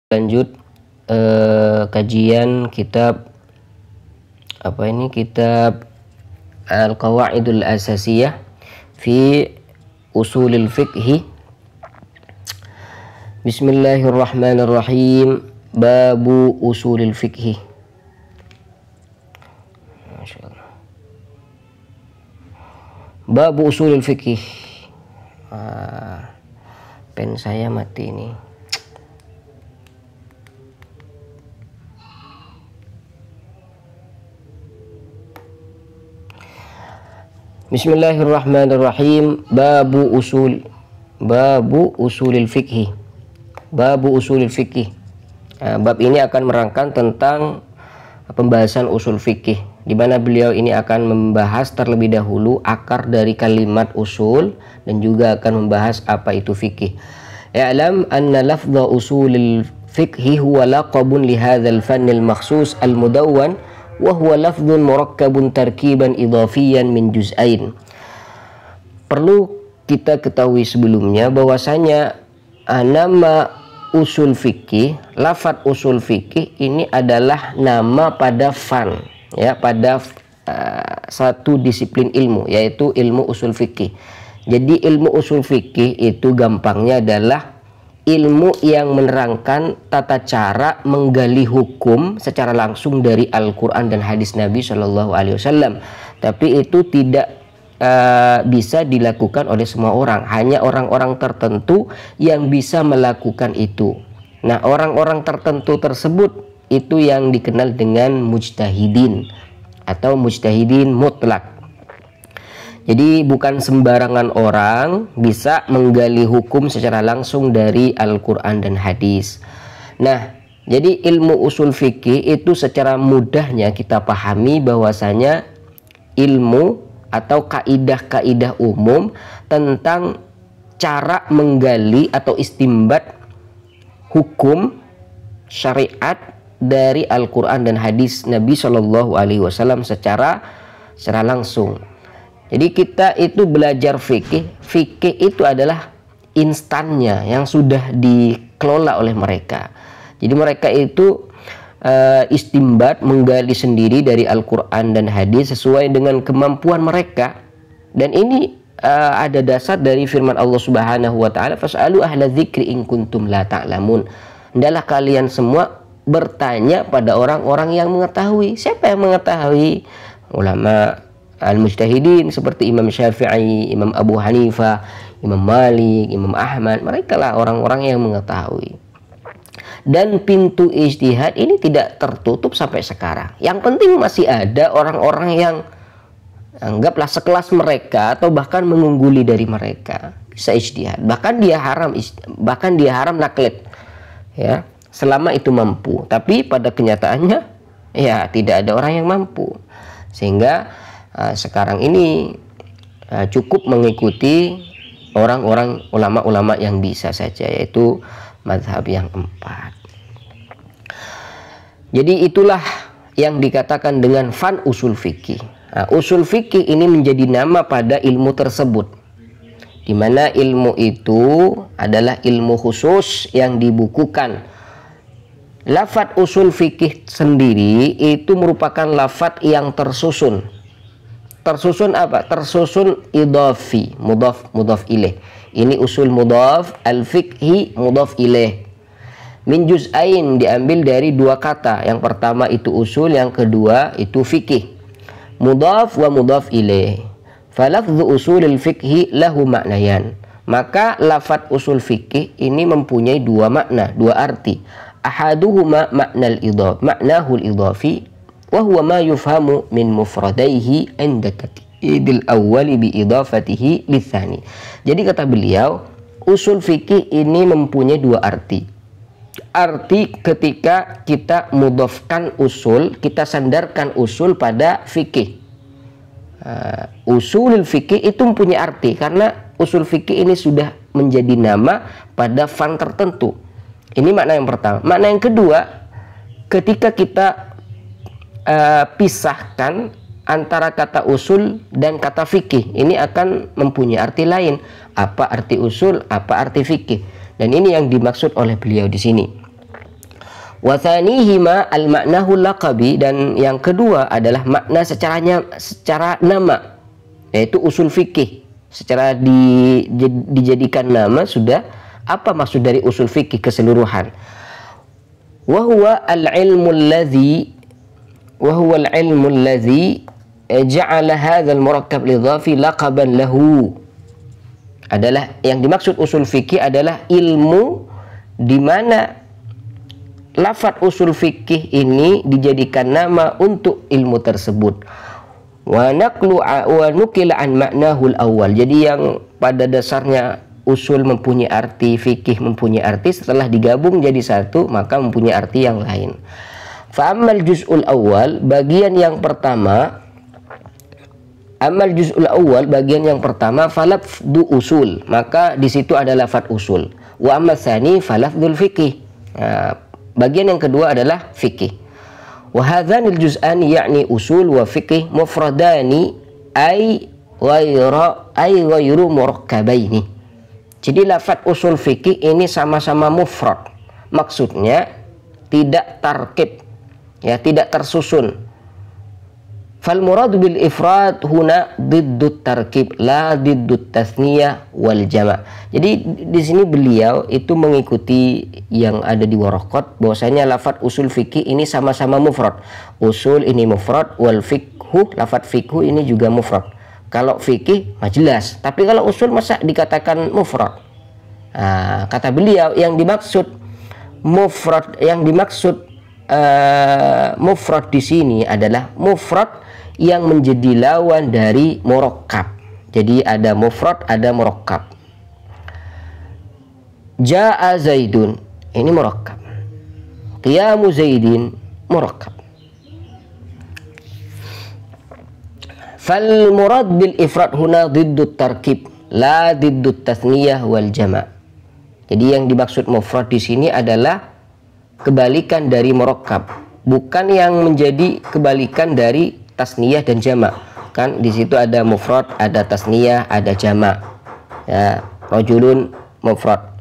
Lanjut kajian kitab kitab Al-Qawaidul Asasiyah fi Usulil Fiqhi. Bismillahirrahmanirrahim. Babu Usulil Fiqhi. Babu Usulil Fiqhi. Pen saya mati ini. Bismillahirrahmanirrahim. Babu usulil fiqhi. Babu usulil fiqhi. Bab ini akan merangkai tentang pembahasan usul fikih, di mana beliau ini akan membahas terlebih dahulu akar dari kalimat usul dan juga akan membahas apa itu fikih. I'lam anna lafdha usulil fiqhi huwa laqabun li hadzal fannil makhsus al-mudawwan wa huwa lafdhun murakkabun tarkiban idhafiyan min juz'ain. Perlu kita ketahui sebelumnya bahwasanya nama usul fikih, lafadz usul fikih ini adalah nama pada fan, ya, pada satu disiplin ilmu, yaitu ilmu usul fikih. Jadi ilmu usul fikih itu gampangnya adalah ilmu yang menerangkan tata cara menggali hukum secara langsung dari Al-Quran dan hadis Nabi Shallallahu Alaihi Wasallam. Tapi itu tidak bisa dilakukan oleh semua orang. Hanya orang-orang tertentu yang bisa melakukan itu. Nah, orang-orang tertentu tersebut itu yang dikenal dengan mujtahidin atau mujtahidin mutlak. Jadi bukan sembarangan orang bisa menggali hukum secara langsung dari Al-Quran dan hadis. Nah, jadi ilmu usul fikih itu secara mudahnya kita pahami bahwasanya ilmu atau kaidah-kaidah umum tentang cara menggali atau istimbat hukum syariat dari Al-Quran dan hadis Nabi Shallallahu Alaihi Wasallam secara langsung. Jadi kita itu belajar fikih. Fikih itu adalah instannya yang sudah dikelola oleh mereka. Jadi mereka itu istimbat, menggali sendiri dari Al-Quran dan hadis sesuai dengan kemampuan mereka. Dan ini ada dasar dari firman Allah Subhanahu wa taala, fas'alu ahla dzikri in kuntum la ta'lamun. Hendaklah kalian semua bertanya pada orang-orang yang mengetahui. Siapa yang mengetahui? Ulama al-mujtahidin seperti Imam Syafi'i, Imam Abu Hanifah, Imam Malik, Imam Ahmad. Mereka lah orang-orang yang mengetahui. Dan pintu ijtihad ini tidak tertutup sampai sekarang. Yang penting masih ada orang-orang yang anggaplah sekelas mereka atau bahkan mengungguli dari mereka bisa ijtihad. Bahkan dia haram naklid, ya, selama itu mampu. Tapi pada kenyataannya ya tidak ada orang yang mampu. Sehingga sekarang ini cukup mengikuti orang-orang ulama-ulama yang bisa saja, yaitu mazhab yang 4. Jadi itulah yang dikatakan dengan fan usul fikih. Nah, usul fikih ini menjadi nama pada ilmu tersebut, di mana ilmu itu adalah ilmu khusus yang dibukukan. Lafadz usul fikih sendiri itu merupakan lafadz yang tersusun. Tersusun apa? Tersusun idhafi, mudhaf ilaih. Ini usul mudhaf, al-fiqhi mudhaf ilaih. Min juz'ain diambil dari 2 kata. Yang pertama itu usul, yang kedua itu fikih. Mudhaf wa mudhaf ilaih. Falafdhu usulil fiqhi lahu maknayan. Maka lafadz usul fikih ini mempunyai 2 makna, 2 arti. Ahaduhuma maknahul idhafi wa huwa ma yufhamu min mufradaihi inda idil awwali bi idafatihi litsani. Jadi kata beliau, usul fikih ini mempunyai 2 arti. Arti ketika kita mudhafkan usul, kita sandarkan usul pada fikih. Usulul fikih itu mempunyai arti karena usul fikih ini sudah menjadi nama pada fan tertentu. Ini makna yang pertama. Makna yang kedua, ketika kita pisahkan antara kata usul dan kata fikih, ini akan mempunyai arti lain. Apa arti usul, apa arti fikih. Dan ini yang dimaksud oleh beliau di sini. Wa tsanihima al-ma'nahu laqabi, dan yang kedua adalah makna secara nama, yaitu usul fikih. Secara dijadikan nama sudah, apa maksud dari usul fikih keseluruhan? Wa huwa al-ilmu alladhi ja'ala hadzal murakkab lidhafi laqaban lahu. Adalah yang dimaksud usul fikih adalah ilmu di mana lafadz usul fikih ini dijadikan nama untuk ilmu tersebut. Wa nukila an ma'nahul awal. Jadi yang pada dasarnya usul mempunyai arti, fikih mempunyai arti, setelah digabung jadi satu maka mempunyai arti yang lain. Fa ammal juz'ul awal, bagian yang pertama, bagian yang pertama falafdu usul, maka di situ ada lafadz usul. Wa amma tsani falafdul fikih. Bagian yang kedua adalah fikih. Wa hadzanil juz'ani yakni usul wa fikih mufradani ay ghairu murakkabaini. Jadi lafadz usul fikih ini sama-sama mufrad. Maksudnya tidak tarkib, ya, tidak tersusun. Fal murad bil ifrad huna diddut tarkib la diddut tasniyah wal jama'. Jadi di sini beliau itu mengikuti yang ada di Waraqat, bahwasanya lafadz usul fikih ini sama-sama mufrad. Usul ini mufrad, wal fikhu, lafadz fikhu ini juga mufrad. Kalau fikih mah jelas, tapi kalau usul masa dikatakan mufrad? Kata beliau yang dimaksud mufrad, mufrad di sini adalah mufrad yang menjadi lawan dari murakkab. Jadi ada mufrad, ada murakkab. Ja'a Zaidun, ini murakkab. Qiyamu Zaidin murakkab. Fal murad bil ifrad huna diddut tarkib la diddut tasniyah wal jama'. Jadi yang dimaksud mufrad di sini adalah kebalikan dari murakkab, bukan yang menjadi kebalikan dari tasniyah dan jama'. Kan di situ ada mufrad, ada tasniyah, ada jama'. Ya, rajulun mufrad,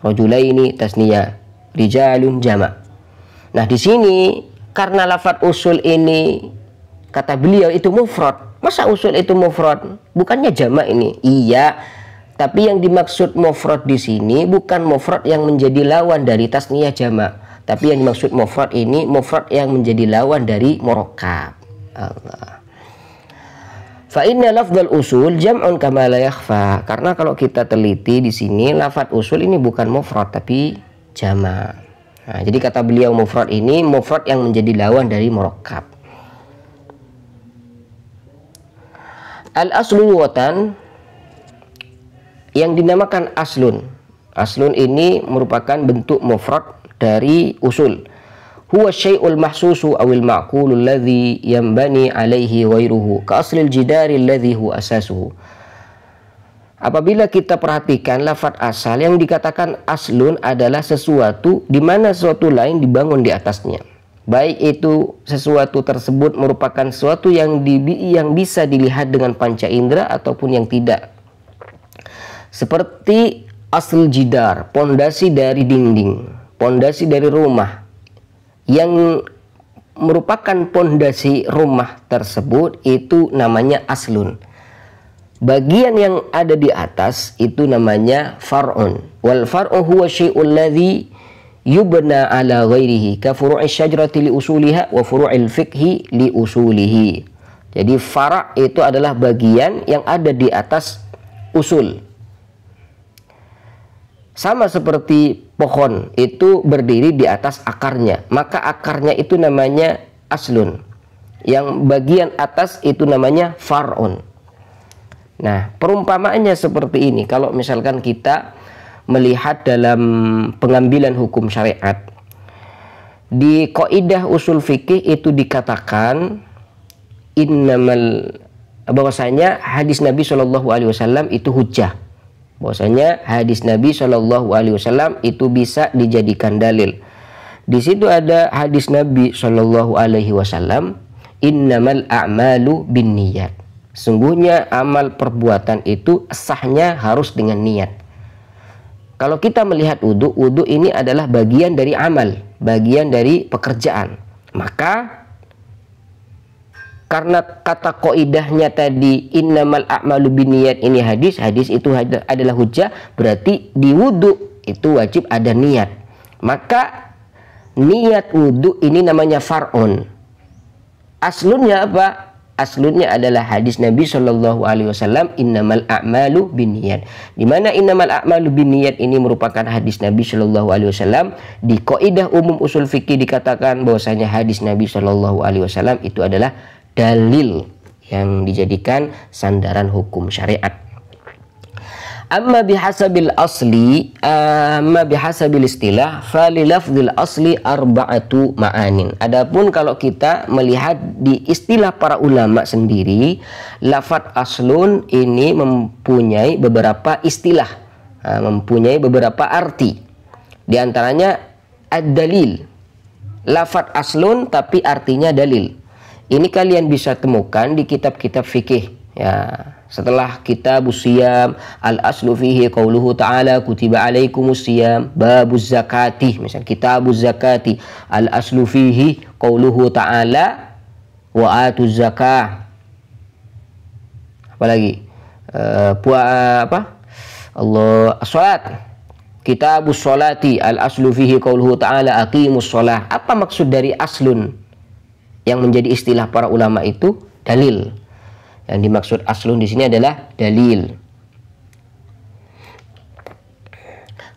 rajulaini tasniyah, rijalun jama'. Nah, di sini karena lafadz usul ini kata beliau itu mufrad. Masa usul itu mufrad? Bukannya jama' ini? Iya. Tapi yang dimaksud mufrad di sini bukan mufrad yang menjadi lawan dari tasniyah jama'. Tapi yang dimaksud mufrad ini mufrad yang menjadi lawan dari murakkab. Allah. Fa inna lafdzal usul jam'un kama la yakhfa. Karena kalau kita teliti di sini lafadz usul ini bukan mufrad tapi jama'. Nah, jadi kata beliau mufrad ini mufrad yang menjadi lawan dari murakkab. Al aslu lughatan, yang dinamakan aslun. Aslun ini merupakan bentuk mufrad dari usul. Huwa syai'ul mahsusu awil ma'qulu alladhi yanbani alaihi ghairuhu ka aslil jidari alladhi huwa asasuhu. Apabila kita perhatikan lafadz asal, yang dikatakan aslun adalah sesuatu di mana sesuatu lain dibangun di atasnya. Baik itu sesuatu tersebut merupakan sesuatu yang bisa dilihat dengan panca indera ataupun yang tidak. Seperti asl jidar, pondasi dari dinding, pondasi dari rumah. Yang merupakan pondasi rumah tersebut itu namanya aslun. Bagian yang ada di atas itu namanya far'un. Wal far'u huwa syai'ul ladzi yubna ala ghairihi ka furu'i syajarati li usuliha wa furu'il fiqhi li usulihi. Jadi fara' itu adalah bagian yang ada di atas usul. Sama seperti pohon itu berdiri di atas akarnya, maka akarnya itu namanya aslun. Yang bagian atas itu namanya far'un. Nah, perumpamaannya seperti ini. Kalau misalkan kita melihat dalam pengambilan hukum syariat, di kaidah usul fikih itu dikatakan bahwasanya hadis Nabi SAW itu hujjah. Bahwasanya hadis Nabi SAW itu bisa dijadikan dalil. Di situ ada hadis Nabi SAW, innamal a'malu binniyat. Sungguhnya amal perbuatan itu sahnya harus dengan niat. Kalau kita melihat wudhu, wudhu ini adalah bagian dari amal, bagian dari pekerjaan. Maka karena kata qaidahnya tadi innamal a'malu binniyat, ini hadis itu adalah hujjah, berarti di wudhu itu wajib ada niat. Maka niat wudhu ini namanya far'un. Aslunnya apa? Aslunnya adalah hadis Nabi Shallallahu Alaihi Wasallam, innamal a'malu binniyat. Di mana innamal a'malu binniyat ini merupakan hadis Nabi Shallallahu Alaihi Wasallam. Di kaidah umum usul fikih dikatakan bahwasanya hadis Nabi Shallallahu Alaihi Wasallam itu adalah dalil yang dijadikan sandaran hukum syariat. Amma bihasabil asli, amma bihasabil istilah, falilafzil asli arba'atu ma'anin. Adapun kalau kita melihat di istilah para ulama sendiri, lafadz aslun ini mempunyai beberapa istilah, mempunyai beberapa arti. Di antaranya ad-dalil. Lafadz aslun tapi artinya dalil. Ini kalian bisa temukan di kitab-kitab fikih, ya. Setelah kitabus siyam, al-aslu fihi qauluhu ta'ala kutiba alaikumus siyam, babuz zakati, misal kitabuz zakati, al-aslu fihi qauluhu ta'ala wa atuz zakah. Apalagi Allah salat, kitabus salati, al-aslu fihi qauluhu ta'ala aqimus shalah. Apa maksud dari aslun yang menjadi istilah para ulama itu? Dalil. Yang dimaksud aslun di sini adalah dalil.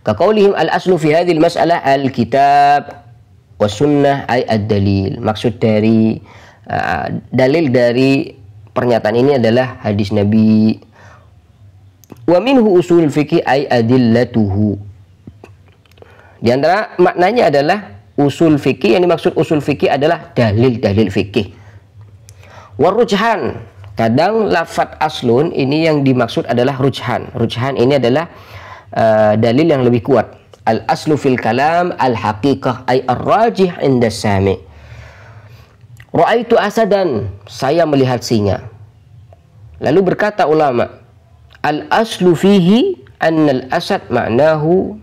Kaqaulihim al-aslu fi hadhil mas'alah al-kitab wa sunnah ay ad-dalil. Maksud dari dalil dari pernyataan ini adalah hadis Nabi. Wa minhu usul fikih ay adillatuhu. Di antara maknanya adalah usul fikih, yang dimaksud usul fikih adalah dalil-dalil fikih. Warujhan, kadang lafadz aslun ini yang dimaksud adalah rujhan. Rujhan ini adalah dalil yang lebih kuat. Al aslu fil kalam al haqiqah ay ar-rajih inda sami. Ra'aitu asadan, saya melihat singa. Lalu berkata ulama, al aslu fihi annal asad ma'nahu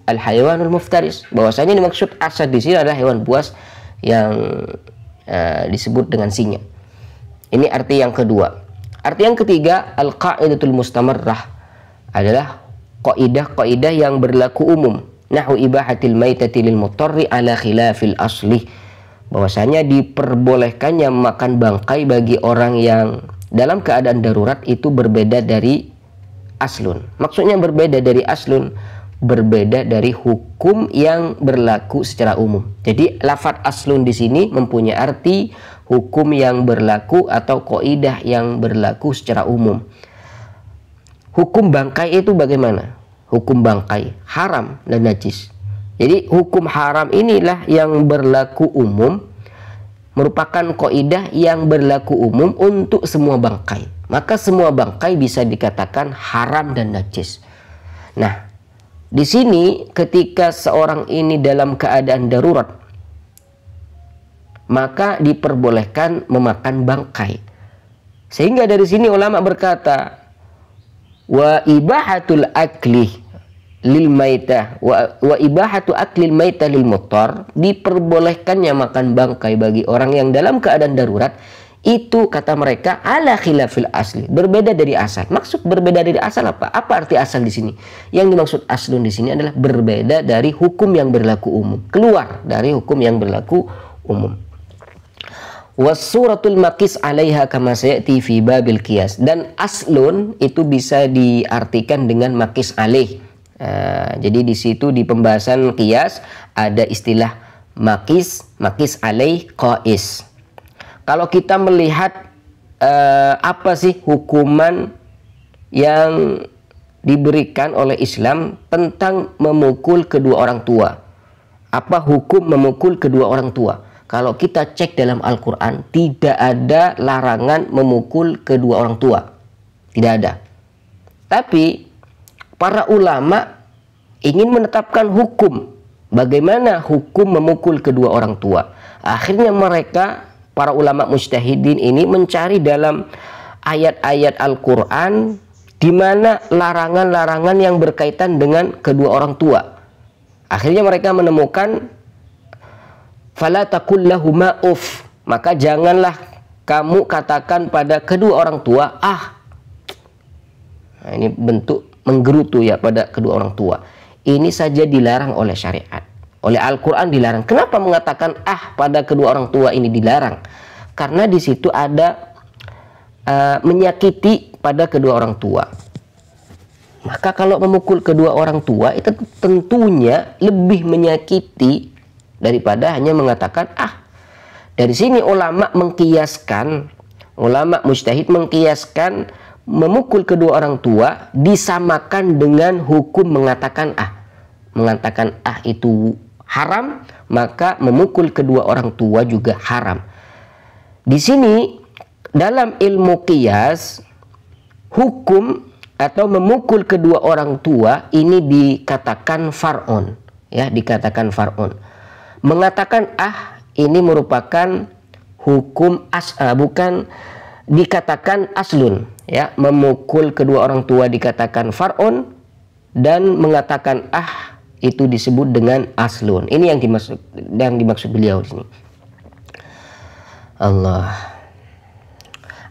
al hayawanul muftaris. Bahwasanya dimaksud asad di sini adalah hewan buas yang disebut dengan singa. Ini arti yang kedua. Arti yang ketiga, al-qa'idatul mustamarrah, adalah kaidah-kaidah yang berlaku umum. Nahu ibahatil maitati lil mutarri ala khilafil asli. Bahwasanya diperbolehkannya makan bangkai bagi orang yang dalam keadaan darurat itu berbeda dari aslun. Maksudnya berbeda dari aslun, berbeda dari hukum yang berlaku secara umum. Jadi lafadz aslun di sini mempunyai arti hukum yang berlaku atau kaidah yang berlaku secara umum. Hukum bangkai itu bagaimana? Hukum bangkai haram dan najis. Jadi hukum haram inilah yang berlaku umum, merupakan kaidah yang berlaku umum untuk semua bangkai. Maka semua bangkai bisa dikatakan haram dan najis. Nah, di sini ketika seorang ini dalam keadaan darurat, maka diperbolehkan memakan bangkai. Sehingga dari sini ulama berkata, wa ibahatul akli lil maitah wa ibahatu aklil maitah lil muttar, diperbolehkannya makan bangkai bagi orang yang dalam keadaan darurat, itu kata mereka ala khilafil asli, berbeda dari asal. Maksud berbeda dari asal apa? Apa arti asal di sini? Yang dimaksud aslun di sini adalah berbeda dari hukum yang berlaku umum, keluar dari hukum yang berlaku umum. Wasuratul maqis 'alaiha kama sayati fi babil qiyas. Dan aslun itu bisa diartikan dengan maqis alaih. Jadi di situ di pembahasan qiyas ada istilah maqis alaih, qais. Kalau kita melihat apa sih hukuman yang diberikan oleh Islam tentang memukul kedua orang tua? Apa hukum memukul kedua orang tua? Kalau kita cek dalam Al-Quran, tidak ada larangan memukul kedua orang tua. Tidak ada. Tapi para ulama ingin menetapkan hukum. Bagaimana hukum memukul kedua orang tua? Akhirnya mereka, para ulama mujtahidin ini, mencari dalam ayat-ayat Al-Quran di mana larangan-larangan yang berkaitan dengan kedua orang tua. Akhirnya mereka menemukan fala taqul lahuma uff, maka janganlah kamu katakan pada kedua orang tua ah. Nah, ini bentuk menggerutu ya pada kedua orang tua. Ini saja dilarang oleh syariat, oleh Al-Quran dilarang. Kenapa mengatakan ah pada kedua orang tua ini dilarang? Karena di situ ada menyakiti pada kedua orang tua. Maka kalau memukul kedua orang tua itu tentunya lebih menyakiti daripada hanya mengatakan ah. Dari sini ulama mengkiaskan, ulama mujtahid mengkiaskan memukul kedua orang tua disamakan dengan hukum mengatakan ah. Mengatakan ah itu haram, maka memukul kedua orang tua juga haram. Di sini dalam ilmu qiyas, hukum atau memukul kedua orang tua ini dikatakan far'un, ya, dikatakan far'un. Mengatakan ah ini merupakan hukum bukan dikatakan aslun, ya. Memukul kedua orang tua dikatakan far'un dan mengatakan ah itu disebut dengan aslun. Ini yang dimaksud beliau di sini. Allah.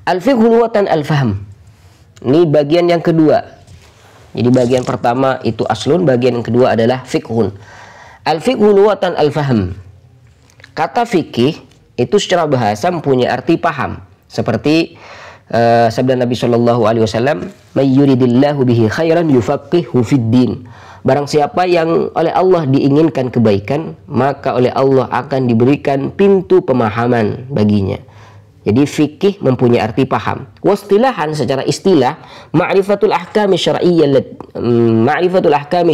Al-fiqhu lughatan al-fahm. Ini bagian yang kedua. Jadi bagian pertama itu aslun, bagian yang kedua adalah fiqhun. Al-fiqhu lughatan al-fahm. Kata fikih itu secara bahasa mempunyai arti paham. Seperti sabda Nabi Shallallahu Alaihi Wasallam, "May yuridillahu bihi khairan yufaqihu fid-din." Barang siapa yang oleh Allah diinginkan kebaikan, maka oleh Allah akan diberikan pintu pemahaman baginya. Jadi fikih mempunyai arti paham. Wastilahan secara istilah, ma'rifatul ahkami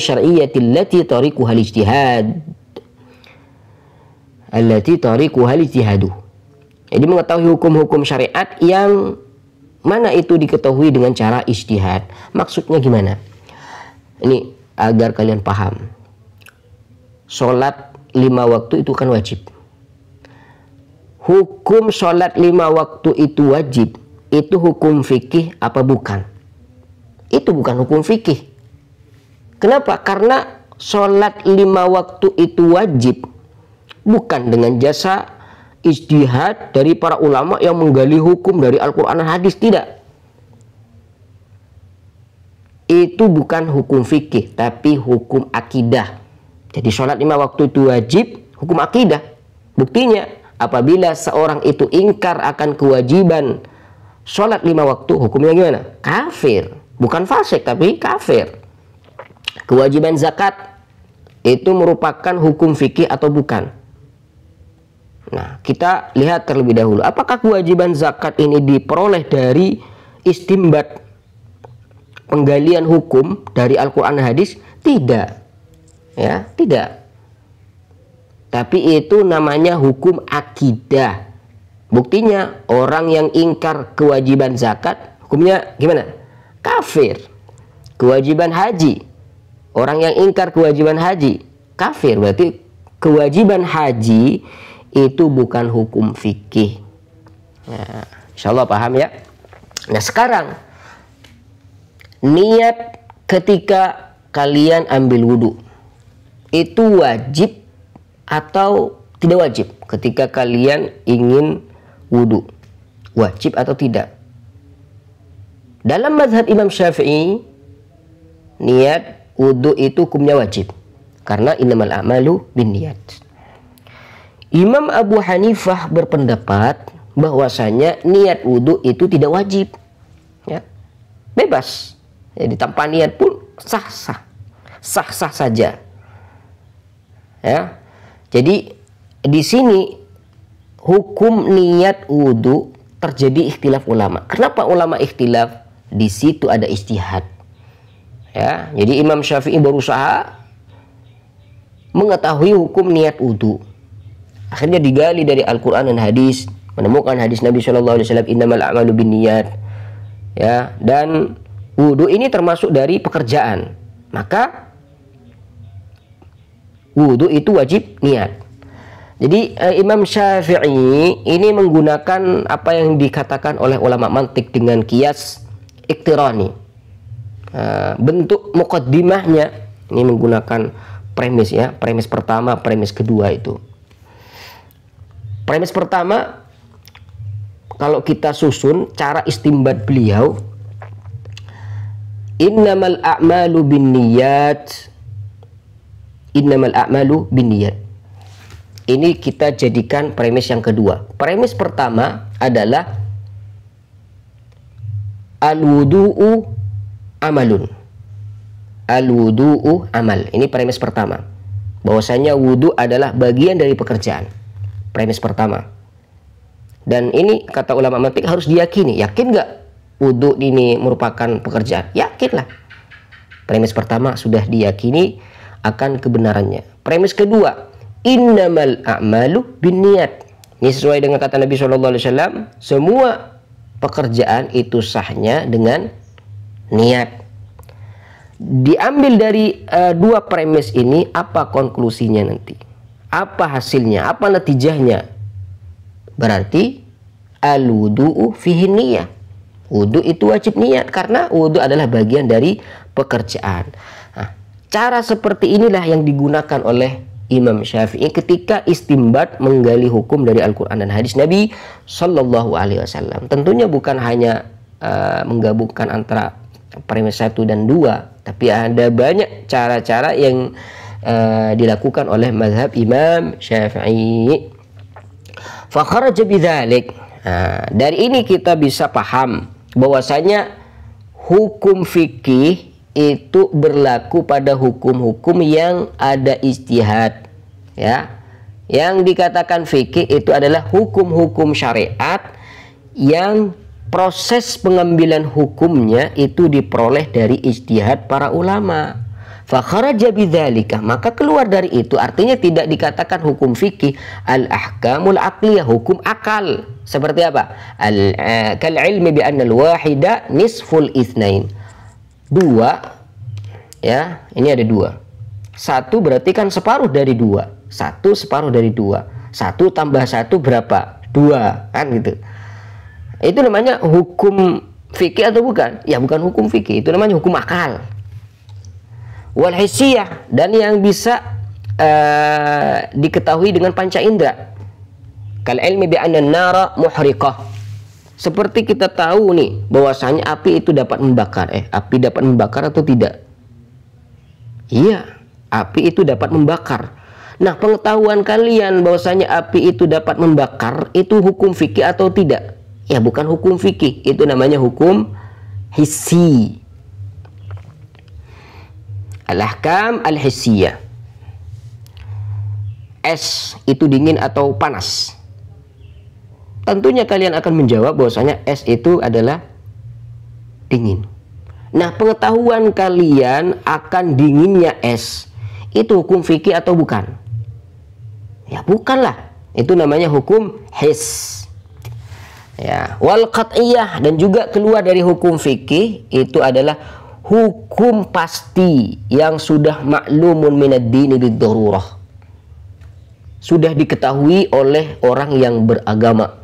syar'iyyati allati tariquha al-ijtihad. Allati tariquha al-ijtihadu. Jadi mengetahui hukum-hukum syariat yang mana itu diketahui dengan cara ijtihad. Maksudnya gimana? Ini agar kalian paham. Sholat 5 waktu itu kan wajib. Hukum sholat 5 waktu itu wajib, itu hukum fikih apa bukan? Itu bukan hukum fikih. Kenapa? Karena sholat 5 waktu itu wajib bukan dengan jasa ijtihad dari para ulama yang menggali hukum dari Al-Quran dan hadis, tidak. Itu bukan hukum fikih, tapi hukum akidah. Jadi sholat 5 waktu itu wajib, hukum akidah. Buktinya, apabila seorang itu ingkar akan kewajiban sholat 5 waktu, hukumnya gimana? Kafir. Bukan fasik, tapi kafir. Kewajiban zakat itu merupakan hukum fikih atau bukan? Nah, kita lihat terlebih dahulu. Apakah kewajiban zakat ini diperoleh dari istimbat penggalian hukum dari Al-Quran dan hadis? Tidak. Ya, tidak. Tapi itu namanya hukum akidah. Buktinya orang yang ingkar kewajiban zakat, hukumnya gimana? Kafir. Kewajiban haji, orang yang ingkar kewajiban haji, kafir. Berarti kewajiban haji itu bukan hukum fikih. Nah, insya Allah paham ya. Nah sekarang, niat ketika kalian ambil wudhu itu wajib atau tidak wajib? Ketika kalian ingin wudhu, wajib atau tidak? Dalam mazhab Imam Syafi'i, niat wudhu itu hukumnya wajib, karena innamal a'malu binniyat. Imam Abu Hanifah berpendapat bahwasanya niat wudhu itu tidak wajib, ya, bebas. Jadi tanpa niat pun sah-sah saja, ya. Jadi di sini hukum niat wudhu terjadi ikhtilaf ulama. Kenapa ulama ikhtilaf? Di situ ada ijtihad, ya. Jadi Imam Syafi'i berusaha mengetahui hukum niat wudhu. Akhirnya digali dari Al-Quran dan hadis, menemukan hadis Nabi Shallallahu Alaihi Wasallam, innamal a'malu binniyat, ya. Dan wudhu ini termasuk dari pekerjaan, maka wudhu itu wajib niat. Jadi Imam Syafi'i ini menggunakan apa yang dikatakan oleh ulama mantik dengan qiyas iktirani. bentuk muqaddimahnya ini menggunakan premis ya, premis pertama, premis kedua itu. Premis pertama, kalau kita susun cara istimbat beliau, innamal a'malu binniyat, innamal a'malu binniyat. Ini kita jadikan premis yang kedua. Premis pertama adalah al-wudu'u amalun. Al-wudu'u amal. Ini premis pertama. Bahwasanya wudu adalah bagian dari pekerjaan. Premis pertama. Dan ini kata ulama mantik harus diyakini. Yakin nggak wudu ini merupakan pekerjaan? Yakinlah. Premis pertama sudah diyakini akan kebenarannya. Premis kedua, innamal a'malu binniyat. Ini sesuai dengan kata Nabi SAW. Semua pekerjaan itu sahnya dengan niat. Diambil dari dua premis ini, apa konklusinya nanti? Apa hasilnya? Apa natijahnya? Berarti al-wudu'u fihi niyah. Wudu itu wajib niat karena wudu adalah bagian dari pekerjaan. Nah, cara seperti inilah yang digunakan oleh Imam Syafi'i ketika istimbat menggali hukum dari Al-Quran dan hadis Nabi Sallallahu Alaihi Wasallam. Tentunya bukan hanya menggabungkan antara premis 1 dan 2, tapi ada banyak cara-cara yang dilakukan oleh mazhab Imam Syafi'i. Fa kharaja bidzalik. Dari ini kita bisa paham bahwasanya hukum fikih itu berlaku pada hukum-hukum yang ada ijtihad, ya. Yang dikatakan fikih itu adalah hukum-hukum syariat yang proses pengambilan hukumnya itu diperoleh dari ijtihad para ulama. Fa kharaja bidzalika, maka keluar dari itu artinya tidak dikatakan hukum fikih al-ahkamul aqliyah, hukum akal. Seperti apa? Kal ilmi bi anna al-wahida nisful itsnain. Dua, ya, ini ada dua. Satu berarti kan separuh dari dua. Satu separuh dari dua. Satu tambah satu berapa? Dua, kan gitu. Itu namanya hukum fikih atau bukan? Ya bukan hukum fikih, itu namanya hukum akal. Wal hissiyah, dan yang bisa diketahui dengan panca indera. Kal ilmi bi anna an-nara muhriqah. Seperti kita tahu nih bahwasanya api itu dapat membakar. Api dapat membakar atau tidak? Iya, api itu dapat membakar. Nah, pengetahuan kalian bahwasanya api itu dapat membakar itu hukum fikih atau tidak? Ya bukan hukum fikih, itu namanya hukum hissi. Al-ahkam al-hissiyah. Es itu dingin atau panas? Tentunya kalian akan menjawab bahwasanya es itu adalah dingin. Nah, pengetahuan kalian akan dinginnya es itu hukum fikih atau bukan? Ya bukanlah, itu namanya hukum hiss. Ya, wal qat'iyah, dan juga keluar dari hukum fikih itu adalah hukum pasti yang sudah maklumun minad dini bid-darurah. Sudah diketahui oleh orang yang beragama.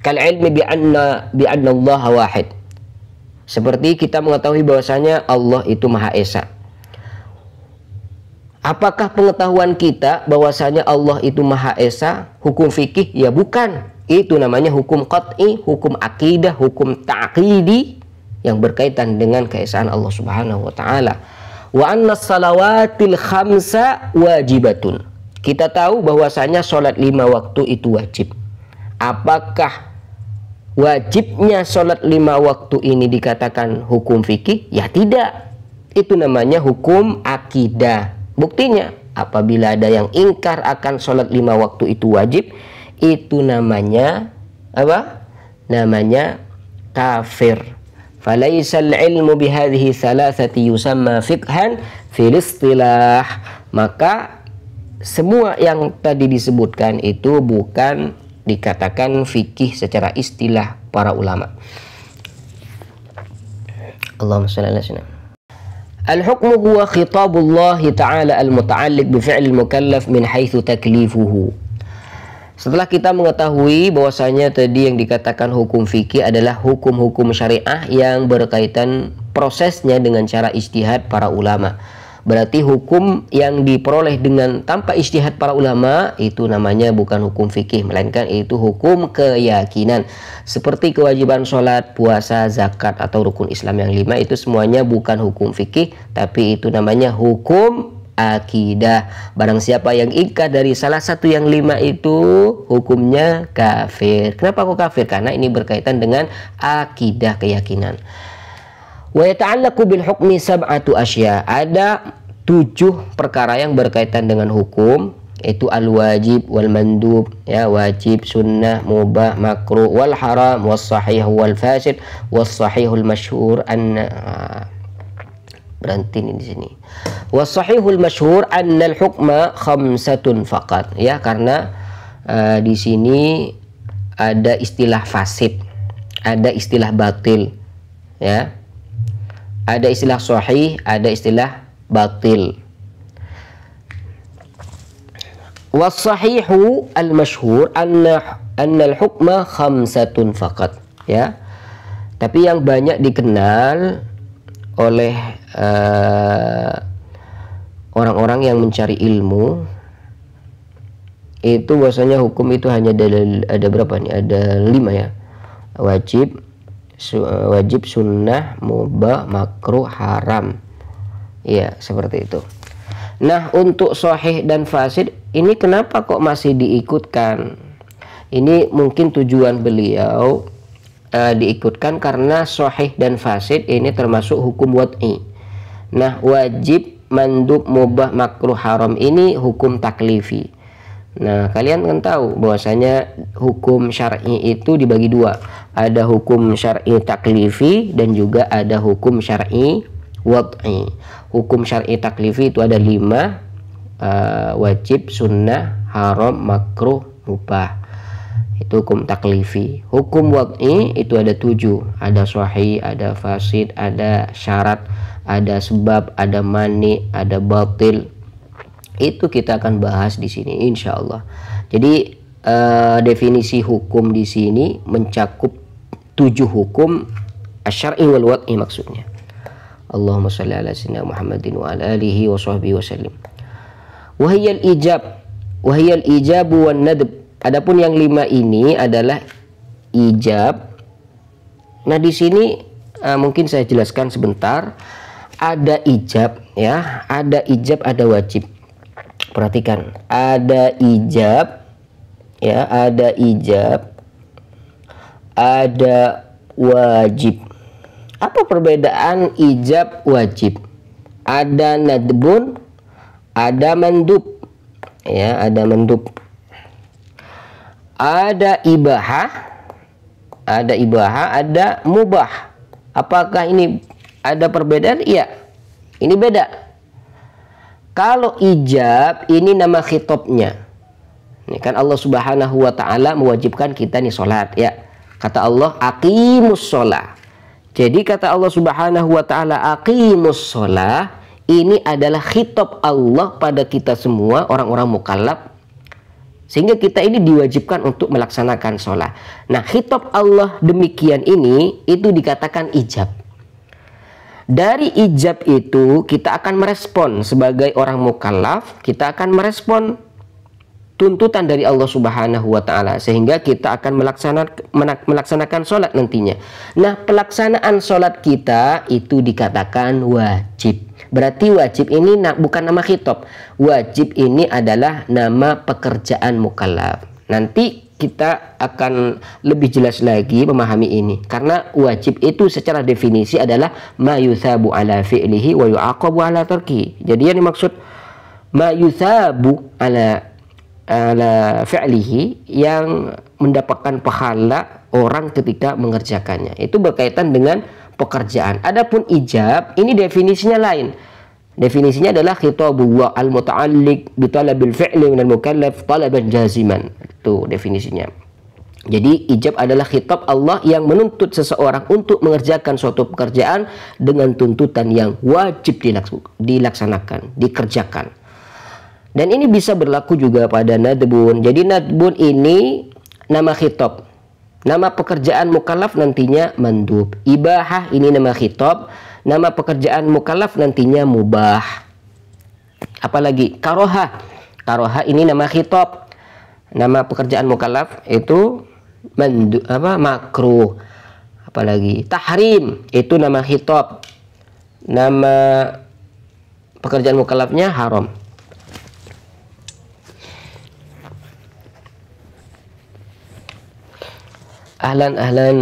Kal ilmi bi anna Allah wahid. Seperti kita mengetahui bahwasanya Allah itu Maha Esa. Apakah pengetahuan kita bahwasanya Allah itu Maha Esa hukum fikih? Ya bukan. Itu namanya hukum qat'i, hukum akidah, hukum ta'qidi yang berkaitan dengan keesaan Allah Subhanahu wa taala. Wa anna salawatil khamsa wajibatun. Kita tahu bahwasanya sholat 5 waktu itu wajib. Apakah wajibnya sholat 5 waktu ini dikatakan hukum fikih? Ya tidak. Itu namanya hukum akidah. Buktinya apabila ada yang ingkar akan sholat 5 waktu itu wajib, itu namanya apa? Namanya kafir. Falaisal ilmu bihadhihi thalathati yusamma fiqhan fil istilah. Maka semua yang tadi disebutkan itu bukan dikatakan fikih secara istilah para ulama. Allahumma shalli ala sayyidina. Al-hukmu huwa khitabullah ta'ala al-muta'alliq bi fi'l al-mukallaf min haitsu taklifuhu. Setelah kita mengetahui bahwasanya tadi yang dikatakan hukum fikih adalah hukum-hukum syariah yang berkaitan prosesnya dengan cara ijtihad para ulama. Berarti hukum yang diperoleh dengan tanpa ijtihad para ulama itu namanya bukan hukum fikih, melainkan itu hukum keyakinan. Seperti kewajiban sholat, puasa, zakat, atau rukun Islam yang 5 itu semuanya bukan hukum fikih, tapi itu namanya hukum akidah. Barang siapa yang ingkar dari salah satu yang 5 itu hukumnya kafir. Kenapa kok kafir? Karena ini berkaitan dengan akidah, keyakinan. Wa yata'allaqu bil hukmi sab'atu asya. Ada 7 perkara yang berkaitan dengan hukum, yaitu al wajib wal mandub, ya, wajib, sunnah, mubah, makruh, wal haram, was sahih wal fasid, was sahihul masyhur berhenti nih di sini. Was sahihul masyhur annal hukma khamsatun faqat, ya, karena di sini ada istilah fasid, ada istilah batil, ya. Ada istilah sahih, ada istilah batil. Was-sahihu al-masyhur anna al-hukma khamsatun faqat, ya. Tapi yang banyak dikenal oleh orang-orang yang mencari ilmu itu bahwasanya hukum itu hanya ada berapa nih? Ada 5, ya. Wajib, sunnah, mubah, makruh, haram. Ya, seperti itu. Nah, untuk sahih dan fasid ini kenapa kok masih diikutkan? Ini mungkin tujuan beliau diikutkan karena sahih dan fasid ini termasuk hukum wad'i. Nah, wajib, mandub, mubah, makruh, haram ini hukum taklifi. Nah, kalian kan tahu bahwasanya hukum syar'i itu dibagi 2. Ada hukum syar'i taklifi dan juga ada hukum syar'i wad'i. Hukum syar'i taklifi itu ada 5, wajib, sunnah, haram, makruh, mubah. Itu hukum taklifi. Hukum wad'i itu ada 7. Ada sahih, ada fasid, ada syarat, ada sebab, ada mani, ada batil. Itu kita akan bahas di sini insya Allah. Jadi definisi hukum di sini mencakup 7 hukum asy-syar'i wal wad'i maksudnya. Allahumma shalli ala sayyidina Muhammadin wa ala alihi wa sahbihi wasallim. Wa hiya al-ijab wan nadb. Adapun yang 5 ini adalah ijab. Nah, di sini mungkin saya jelaskan sebentar. Ada ijab, ya, ada ijab, ada wajib. Perhatikan, ada ijab, ya, ada ijab, ada wajib. Apa perbedaan ijab wajib? Ada nadbun, ada mandub, ya, ada mandub. Ada ibahah, ada mubah. Apakah ini ada perbedaan? Iya, ini beda. Kalau ijab ini nama khitabnya. Ini kan Allah Subhanahu wa taala mewajibkan kita nih salat, ya. Kata Allah, aqimus shalah. Jadi kata Allah Subhanahu wa taala aqimus shalah, ini adalah khitab Allah pada kita semua orang-orang mukallaf. Sehingga kita ini diwajibkan untuk melaksanakan sholat. Nah, khitab Allah demikian ini itu dikatakan ijab. Dari ijab itu kita akan merespon sebagai orang mukallaf, kita akan merespon tuntutan dari Allah Subhanahu wa taala sehingga kita akan melaksanakan sholat nantinya. Nah, pelaksanaan sholat kita itu dikatakan wajib. Berarti wajib ini bukan nama khitab. Wajib ini adalah nama pekerjaan mukallaf. Nanti kita akan lebih jelas lagi memahami ini. Karena wajib itu secara definisi adalah ma yuthabu ala fi'lihi wa yu'aqabu ala tarki. Jadi yang dimaksud ma yuthabu ala fi'lihi, yang mendapatkan pahala orang ketika mengerjakannya. Itu berkaitan dengan pekerjaan. Adapun ijab ini definisinya lain. Definisinya adalah khitabullah al-muta'alliq bi talabil fi'li minal mukallaf talaban jaziman. Itu definisinya. Jadi ijab adalah khitab Allah yang menuntut seseorang untuk mengerjakan suatu pekerjaan dengan tuntutan yang wajib dilaksanakan, dikerjakan. Dan ini bisa berlaku juga pada nadbun. Jadi nadbun ini nama khitab. Nama pekerjaan mukallaf nantinya mandub. Ibahah ini nama khitab. Nama pekerjaan mukallaf nantinya mubah. Apalagi karoha. Karoha ini nama khitab. Nama pekerjaan mukallaf itu makruh. Apalagi tahrim itu nama khitab. Nama pekerjaan mukallafnya haram. Ahlan ahlan.